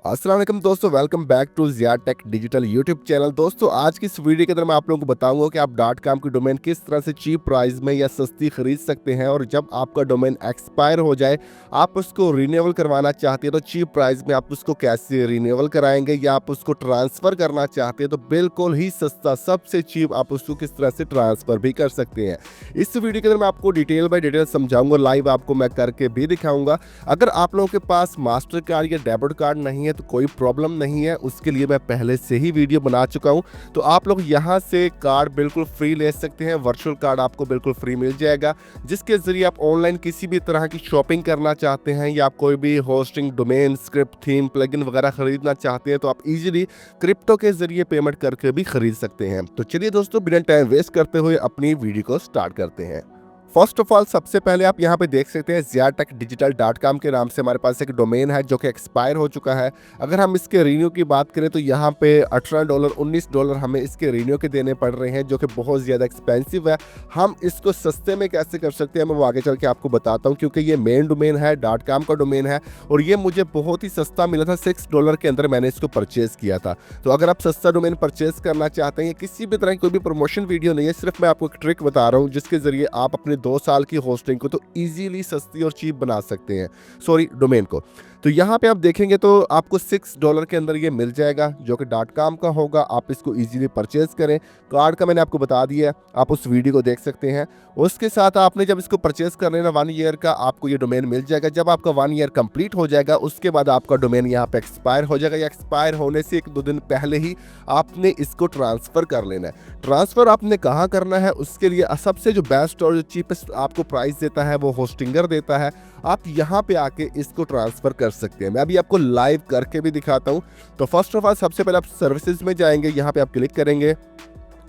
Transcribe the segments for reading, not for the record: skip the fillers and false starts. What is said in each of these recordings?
अस्सलाम वालेकुम दोस्तों, welcome back to Zia tech digital YouTube channel. दोस्तों, आज की इस वीडियो के अंदर मैं आप लोगों को बताऊंगा कि आप डॉट कॉम की डोमेन किस तरह से चीप प्राइस में या सस्ती खरीद सकते हैं, और जब आपका डोमेन एक्सपायर हो जाए, आप उसको रिन्यूअल करवाना चाहते हैं तो चीप प्राइस में आप उसको कैसे रिन्यूअल कराएंगे, या आप उसको ट्रांसफ़र करना चाहते हैं तो बिल्कुल ही सस्ता, सबसे चीप आप उसको किस तरह से ट्रांसफ़र भी कर सकते हैं। इस वीडियो के अंदर मैं आपको डिटेल बाय डिटेल समझाऊंगा, लाइव आपको मैं करके भी दिखाऊंगा। अगर आप लोगों के पास मास्टर कार्ड या डेबिट कार्ड नहीं है तो कोई प्रॉब्लम नहीं है, उसके लिए मैं पहले से ही वीडियो बना चुका हूं। तो आप लोग यहां से कार्ड बिल्कुल फ्री ले सकते हैं, वर्चुअल कार्ड आपको बिल्कुल फ्री मिल जाएगा, जिसके जरिए आप ऑनलाइन किसी भी तरह की शॉपिंग करना चाहते हैं या आप कोई भी hosting, domain, script, theme, plugin वगैरह खरीदना चाहते हैं तो आप इजीली क्रिप्टो के जरिए पेमेंट करके भी खरीद सकते हैं। तो चलिए दोस्तों, बिना टाइम वेस्ट करते हुए अपनी वीडियो को स्टार्ट करते हैं। फर्स्ट ऑफ ऑल, सबसे पहले आप यहाँ पे देख सकते हैं ziatekdigital.com के नाम से हमारे पास एक डोमेन है जो कि एक्सपायर हो चुका है। अगर हम इसके रीन्यू की बात करें तो यहाँ पे $18 $19 हमें इसके रीन्यू के देने पड़ रहे हैं, जो कि बहुत ज़्यादा एक्सपेंसिव है। हम इसको सस्ते में कैसे कर सकते हैं मैं वो आगे चल के आपको बताता हूँ, क्योंकि ये मेन डोमेन है, .com का डोमेन है, और ये मुझे बहुत ही सस्ता मिला था। $6 के अंदर मैंने इसको परचेज़ किया था। तो अगर आप सस्ता डोमेन परचेज़ करना चाहते हैं, किसी भी तरह की कोई भी प्रमोशन वीडियो नहीं है, सिर्फ मैं आपको एक ट्रिक बता रहा हूँ जिसके ज़रिए आप अपने 2 साल की होस्टिंग को तो इजीली सस्ती और चीप बना सकते हैं, सॉरी, डोमेन को। तो यहाँ पे आप देखेंगे तो आपको $6 के अंदर ये मिल जाएगा, जो कि .com का होगा। आप इसको इजीली परचेज करें। कार्ड का मैंने आपको बता दिया है, आप उस वीडियो को देख सकते हैं। उसके साथ आपने जब इसको परचेज कर लेना 1 ईयर का, आपको ये डोमेन मिल जाएगा। जब आपका 1 ईयर कंप्लीट हो जाएगा, उसके बाद आपका डोमेन यहाँ पे एक्सपायर हो जाएगा, या एक्सपायर होने से 1-2 दिन पहले ही आपने इसको ट्रांसफ़र कर लेना है। ट्रांसफ़र आपने कहाँ करना है, उसके लिए सबसे जो बेस्ट और जो चीपेस्ट आपको प्राइस देता है वो होस्टिंगर देता है। आप यहाँ पे आके इसको ट्रांसफ़र कर सकते हैं। मैं अभी आपको लाइव करके भी दिखाता हूँ। तो फर्स्ट ऑफ ऑल, सबसे पहले आप सर्विसेज में जाएंगे, यहाँ पे आप क्लिक करेंगे,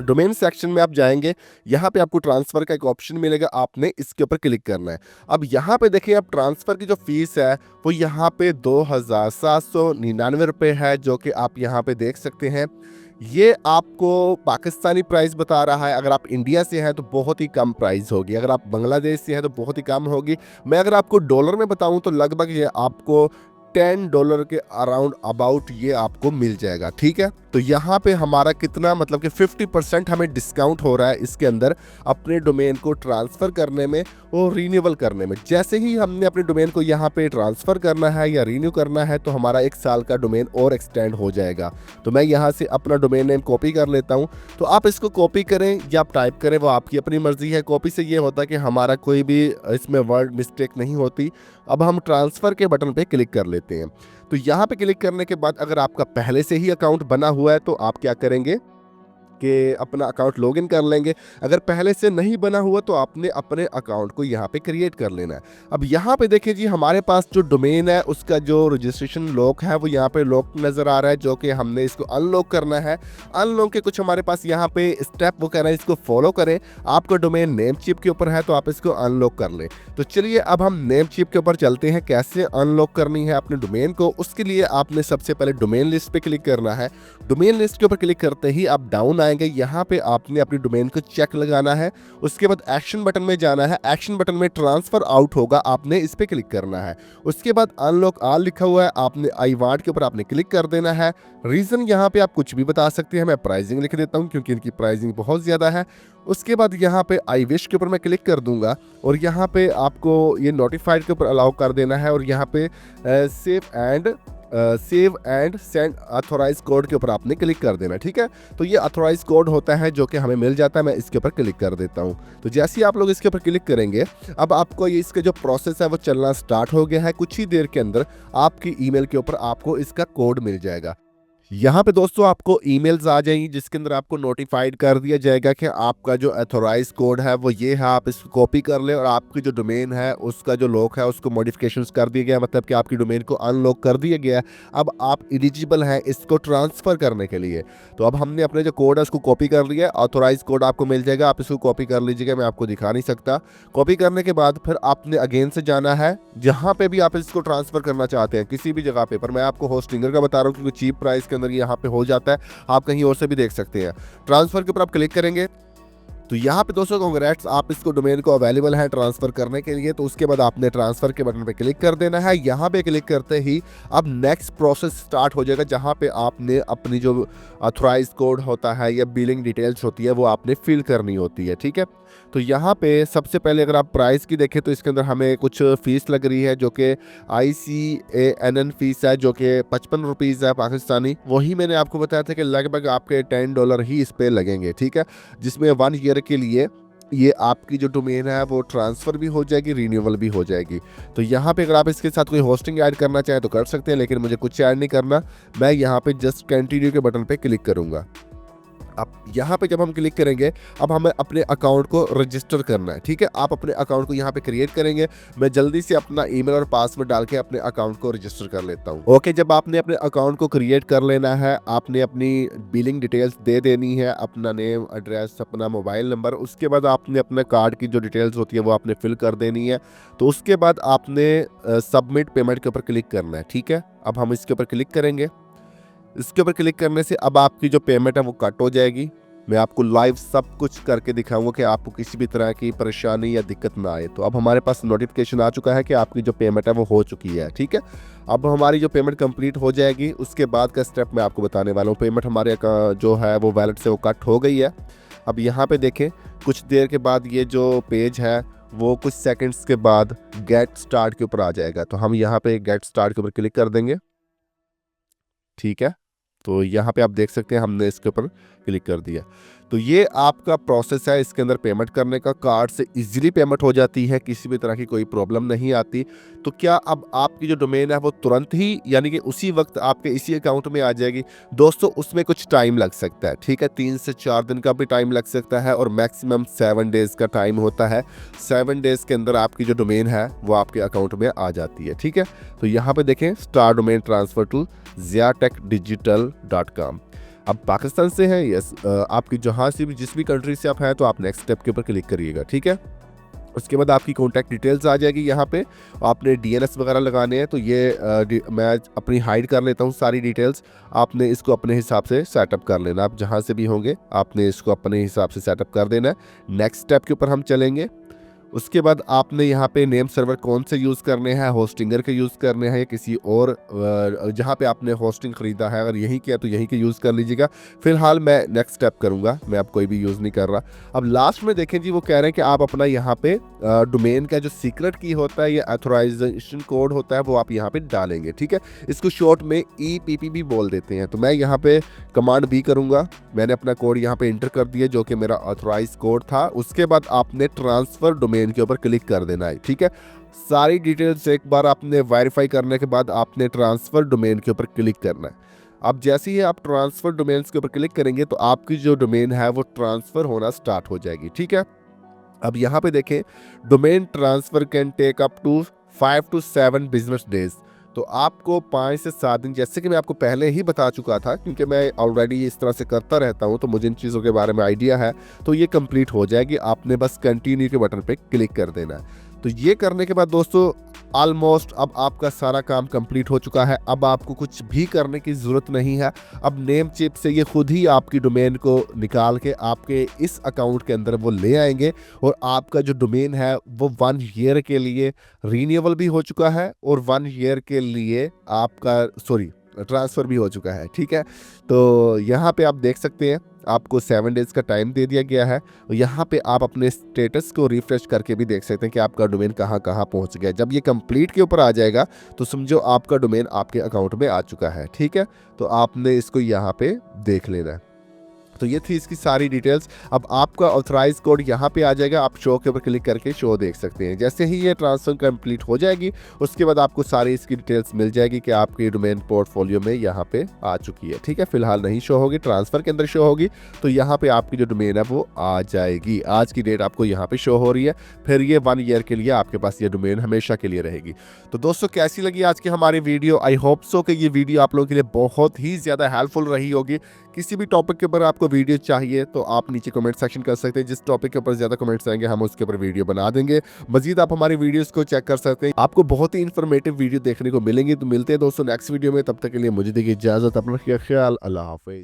डोमेन सेक्शन में आप जाएंगे, यहाँ पे आपको ट्रांसफ़र का एक ऑप्शन मिलेगा, आपने इसके ऊपर क्लिक करना है। अब यहाँ पे देखिए, आप ट्रांसफ़र की जो फीस है वो यहाँ पे 2,799 रुपये है, जो कि आप यहाँ पे देख सकते हैं। ये आपको पाकिस्तानी प्राइस बता रहा है। अगर आप इंडिया से हैं तो बहुत ही कम प्राइस होगी, अगर आप बांग्लादेश से हैं तो बहुत ही कम होगी। मैं अगर आपको डॉलर में बताऊं तो लगभग ये आपको $10 के अराउंड अबाउट ये आपको मिल जाएगा, ठीक है। तो यहाँ पे हमारा कितना, मतलब कि 50% हमें डिस्काउंट हो रहा है इसके अंदर अपने डोमेन को ट्रांसफ़र करने में और रीन्यूअल करने में। जैसे ही हमने अपने डोमेन को यहाँ पे ट्रांसफ़र करना है या रीन्यू करना है तो हमारा 1 साल का डोमेन और एक्सटेंड हो जाएगा। तो मैं यहाँ से अपना डोमेन नेम कॉपी कर लेता हूँ। तो आप इसको कॉपी करें या आप टाइप करें, वो आपकी अपनी मर्जी है। कॉपी से ये होता है कि हमारा कोई भी इसमें वर्ड मिस्टेक नहीं होती। अब हम ट्रांसफ़र के बटन पे क्लिक कर लेते हैं। तो यहाँ पे क्लिक करने के बाद अगर आपका पहले से ही अकाउंट बना हुआ है तो आप क्या करेंगे कि अपना अकाउंट लॉगिन कर लेंगे। अगर पहले से नहीं बना हुआ तो आपने अपने अकाउंट को यहाँ पे क्रिएट कर लेना है। अब यहाँ पे देखिए जी, हमारे पास जो डोमेन है उसका जो रजिस्ट्रेशन लॉक है वो यहाँ पे लॉक नज़र आ रहा है, जो कि हमने इसको अनलॉक करना है। अनलॉक के कुछ हमारे पास यहाँ पे स्टेप वो कह रहे हैं, इसको फॉलो करें। आपका डोमेन नेम चिप के ऊपर है तो आप इसको अनलॉक कर लें। तो चलिए अब हम नेम चिप के ऊपर चलते हैं, कैसे अनलॉक करनी है अपने डोमेन को। उसके लिए आपने सबसे पहले डोमेन लिस्ट पे क्लिक करना है। डोमेन लिस्ट के ऊपर क्लिक करते ही आप डाउन आएंगे, यहाँ पे आपने अपनी डोमेन को चेक लगाना है। उसके बाद एक्शन बटन में जाना है। एक्शन बटन में ट्रांसफर आउट होगा, आपने इस पे क्लिक करना है। उसके बाद अनलॉक ऑल लिखा हुआ है, आपने आई वांट के ऊपर आपने क्लिक कर देना है। रीजन यहाँ पे आप कुछ भी बता सकते हैं, मैं प्राइसिंग लिख देता हूँ क्योंकि इनकी प्राइसिंग बहुत ज्यादा है। उसके बाद यहाँ पे आई विश के ऊपर मैं क्लिक कर दूंगा, और यहाँ पे आपको ये नोटिफाइड के ऊपर अलाउ कर देना है, और यहाँ पे save and send authorise code के ऊपर आपने क्लिक कर देना, ठीक है। तो ये अथोराइज कोड होता है जो कि हमें मिल जाता है। मैं इसके ऊपर क्लिक कर देता हूँ। तो जैसे ही आप लोग इसके ऊपर क्लिक करेंगे, अब आपको ये इसका जो प्रोसेस है वो चलना स्टार्ट हो गया है। कुछ ही देर के अंदर आपकी ईमेल के ऊपर आपको इसका कोड मिल जाएगा। यहाँ पे दोस्तों आपको ईमेल्स आ जाएंगी जिसके अंदर आपको नोटिफाइड कर दिया जाएगा कि आपका जो अथोराइज कोड है वो ये है, आप इसको कॉपी कर लें, और आपकी जो डोमेन है उसका जो लॉक है उसको मॉडिफिकेशंस कर दिया गया, मतलब कि आपकी डोमेन को अनलॉक कर दिया गया है। अब आप एलिजिबल हैं इसको ट्रांसफ़र करने के लिए। तो अब हमने अपने जो कोड है उसको कॉपी कर लिया। अथोराइज कोड आपको मिल जाएगा, आप इसको कॉपी कर लीजिएगा, मैं आपको दिखा नहीं सकता। कॉपी करने के बाद फिर आपने अगेन से जाना है जहाँ पे भी आप इसको ट्रांसफ़र करना चाहते हैं, किसी भी जगह पे। पर मैं आपको होस्टिंगर का बता रहा हूँ क्योंकि चीप प्राइस के अंदर यहाँ पे हो जाता है, आप कहीं और से भी देख सकते हैं। ट्रांसफ़र के ऊपर आप क्लिक करेंगे तो यहाँ पे दोस्तों कांग्रेट्स, आप इसको डोमेन को अवेलेबल है ट्रांसफर करने के लिए। तो उसके बाद आपने ट्रांसफर के बटन पे क्लिक कर देना है। यहाँ पे क्लिक करते ही अब नेक्स्ट प्रोसेस स्टार्ट हो जाएगा, जहाँ पे आपने अपनी जो ऑथराइज कोड होता है या बिलिंग डिटेल्स होती है वो आपने फिल करनी होती है। ठीक है, तो यहाँ पे सबसे पहले अगर आप प्राइस की देखें तो इसके अंदर हमें कुछ फीस लग रही है, जो कि ICANN फीस है, जो कि 55 रुपीज़ है पाकिस्तानी। वही मैंने आपको बताया था कि लगभग आपके $10 ही इस पे लगेंगे। ठीक है, जिसमें 1 ईयर के लिए ये आपकी जो डोमेन है वो ट्रांसफ़र भी हो जाएगी, रिन्यूअल भी हो जाएगी। तो यहाँ पे अगर आप इसके साथ कोई होस्टिंग ऐड करना चाहें तो कर सकते हैं, लेकिन मुझे कुछ ऐड नहीं करना। मैं यहाँ पे जस्ट कंटिन्यू के बटन पे क्लिक करूँगा। अब यहाँ पे जब हम क्लिक करेंगे, अब हमें अपने अकाउंट को रजिस्टर करना है। ठीक है, आप अपने अकाउंट को यहाँ पे क्रिएट करेंगे। मैं जल्दी से अपना ईमेल और पासवर्ड डाल के अपने अकाउंट को रजिस्टर कर लेता हूँ। ओके, जब आपने अपने अकाउंट को क्रिएट कर लेना है, आपने अपनी बिलिंग डिटेल्स दे देनी है, अपना नेम, एड्रेस, अपना मोबाइल नंबर। उसके बाद आपने अपने कार्ड की जो डिटेल्स होती है वो आपने फिल कर देनी है। तो उसके बाद आपने सबमिट पेमेंट के ऊपर क्लिक करना है। ठीक है, अब हम इसके ऊपर क्लिक करेंगे। इसके ऊपर क्लिक करने से अब आपकी जो पेमेंट है वो कट हो जाएगी। मैं आपको लाइव सब कुछ करके दिखाऊंगा कि आपको किसी भी तरह की परेशानी या दिक्कत ना आए। तो अब हमारे पास नोटिफिकेशन आ चुका है कि आपकी जो पेमेंट है वो हो चुकी है। ठीक है, अब हमारी जो पेमेंट कंप्लीट हो जाएगी, उसके बाद का स्टेप मैं आपको बताने वाला हूँ। पेमेंट हमारे जो है वो वैलेट से वो कट हो गई है। अब यहाँ पे देखें, कुछ देर के बाद ये जो पेज है वो कुछ सेकेंड्स के बाद गेट स्टार्ट के ऊपर आ जाएगा। तो हम यहाँ पे गेट स्टार्ट के ऊपर क्लिक कर देंगे। ठीक है, तो यहाँ पे आप देख सकते हैं हमने इसके ऊपर क्लिक कर दिया। तो ये आपका प्रोसेस है इसके अंदर पेमेंट करने का। कार्ड से इजीली पेमेंट हो जाती है, किसी भी तरह की कोई प्रॉब्लम नहीं आती। तो क्या अब आपकी जो डोमेन है वो तुरंत ही यानी कि उसी वक्त आपके इसी अकाउंट में आ जाएगी? दोस्तों, उसमें कुछ टाइम लग सकता है। ठीक है, 3 से 4 दिन का भी टाइम लग सकता है और मैक्सिमम 7 डेज़ का टाइम होता है। 7 डेज़ के अंदर आपकी जो डोमेन है वो आपके अकाउंट में आ जाती है। ठीक है, तो यहाँ पे देखें, star domain transfer to ziatechdigital.com। अब पाकिस्तान से है, यस, आपकी जहाँ से भी जिस भी कंट्री से आप हैं तो आप नेक्स्ट स्टेप के ऊपर क्लिक करिएगा। ठीक है, उसके बाद आपकी कॉन्टैक्ट डिटेल्स आ जाएगी। यहाँ पे आपने DNS वगैरह लगाने हैं, तो ये मैं अपनी हाइड कर लेता हूँ सारी डिटेल्स। आपने इसको अपने हिसाब से सेटअप कर लेना। आप जहाँ से भी होंगे आपने इसको अपने हिसाब से सेटअप कर देना है। नेक्स्ट स्टेप के ऊपर हम चलेंगे। उसके बाद आपने यहाँ पे नेम सर्वर कौन से यूज़ करने हैं, होस्टिंगर के यूज़ करने हैं या किसी और जहाँ पे आपने होस्टिंग ख़रीदा है अगर यहीं किया तो यहीं के यूज़ कर लीजिएगा। फिलहाल मैं नेक्स्ट स्टेप करूँगा, मैं अब कोई भी यूज़ नहीं कर रहा। अब लास्ट में देखें जी, वो कह रहे हैं कि आप अपना यहाँ पे डोमेन का जो सीक्रेट की होता है या ऑथराइजेशन कोड होता है वो आप यहाँ पे डालेंगे। ठीक है, इसको शॉर्ट में EPP भी बोल देते हैं। तो मैं यहाँ पे कमांड B करूँगा। मैंने अपना कोड यहाँ पे इंटर कर दिया जो कि मेरा ऑथराइज कोड था। उसके बाद आपने ट्रांसफ़र डोमेन के ऊपर क्लिक कर देना है। ठीक है, सारी डिटेल्स एक बार आपने वेरीफाई करने के बाद आपने ट्रांसफर डोमेन के ऊपर क्लिक करना है। अब जैसे ही आप ट्रांसफर डोमेन्स के ऊपर क्लिक करेंगे तो आपकी जो डोमेन है वो ट्रांसफर होना स्टार्ट हो जाएगी। ठीक है, अब यहाँ पे देखें, domain transfer can take up to 5 to 7 business days. तो आपको 5 से 7 दिन, जैसे कि मैं आपको पहले ही बता चुका था, क्योंकि मैं ऑलरेडी इस तरह से करता रहता हूं तो मुझे इन चीज़ों के बारे में आइडिया है। तो ये कंप्लीट हो जाएगी, आपने बस कंटिन्यू के बटन पे क्लिक कर देना है। तो ये करने के बाद दोस्तों ऑलमोस्ट अब आपका सारा काम कंप्लीट हो चुका है। अब आपको कुछ भी करने की ज़रूरत नहीं है। अब नेम चिप से ये खुद ही आपकी डोमेन को निकाल के आपके इस अकाउंट के अंदर वो ले आएंगे और आपका जो डोमेन है वो 1 ईयर के लिए रीन्यूअल भी हो चुका है और 1 ईयर के लिए आपका ट्रांसफ़र भी हो चुका है। ठीक है, तो यहाँ पे आप देख सकते हैं आपको 7 डेज़ का टाइम दे दिया गया है। यहाँ पे आप अपने स्टेटस को रिफ्रेश करके भी देख सकते हैं कि आपका डोमेन कहाँ कहाँ पहुँच गया। जब ये कंप्लीट के ऊपर आ जाएगा तो समझो आपका डोमेन आपके अकाउंट में आ चुका है। ठीक है, तो आपने इसको यहाँ पे देख लेना है। तो ये थी इसकी सारी डिटेल्स। अब आपका ऑथराइज कोड यहाँ पे आ जाएगा, आप शो के ऊपर क्लिक करके शो देख सकते हैं। जैसे ही ये ट्रांसफर कंप्लीट हो जाएगी उसके बाद आपको सारी इसकी डिटेल्स मिल जाएगी कि आपकी डोमेन पोर्टफोलियो में यहाँ पे आ चुकी है। ठीक है, फिलहाल नहीं शो होगी, ट्रांसफर के अंदर शो होगी। तो यहाँ पे आपकी जो डोमेन है वो आ जाएगी। आज की डेट आपको यहाँ पे शो हो रही है। फिर ये 1 ईयर के लिए आपके पास ये डोमेन हमेशा के लिए रहेगी। तो दोस्तों, कैसी लगी आज की हमारी वीडियो? आई होप सो कि ये वीडियो आप लोगों के लिए बहुत ही ज़्यादा हेल्पफुल रही होगी। किसी भी टॉपिक के ऊपर आपको वीडियो चाहिए तो आप नीचे कमेंट सेक्शन कर सकते हैं। जिस टॉपिक के ऊपर ज़्यादा कमेंट्स आएंगे हम उसके ऊपर वीडियो बना देंगे। मजीद आप हमारी वीडियोस को चेक कर सकते हैं, आपको बहुत ही इन्फॉर्मेटिव वीडियो देखने को मिलेंगी। तो मिलते हैं दोस्तों नेक्स्ट वीडियो में, तब तक के लिए मुझे दीजिए इजाज़त। अपना ख्याल, अल्लाह हाफिज़।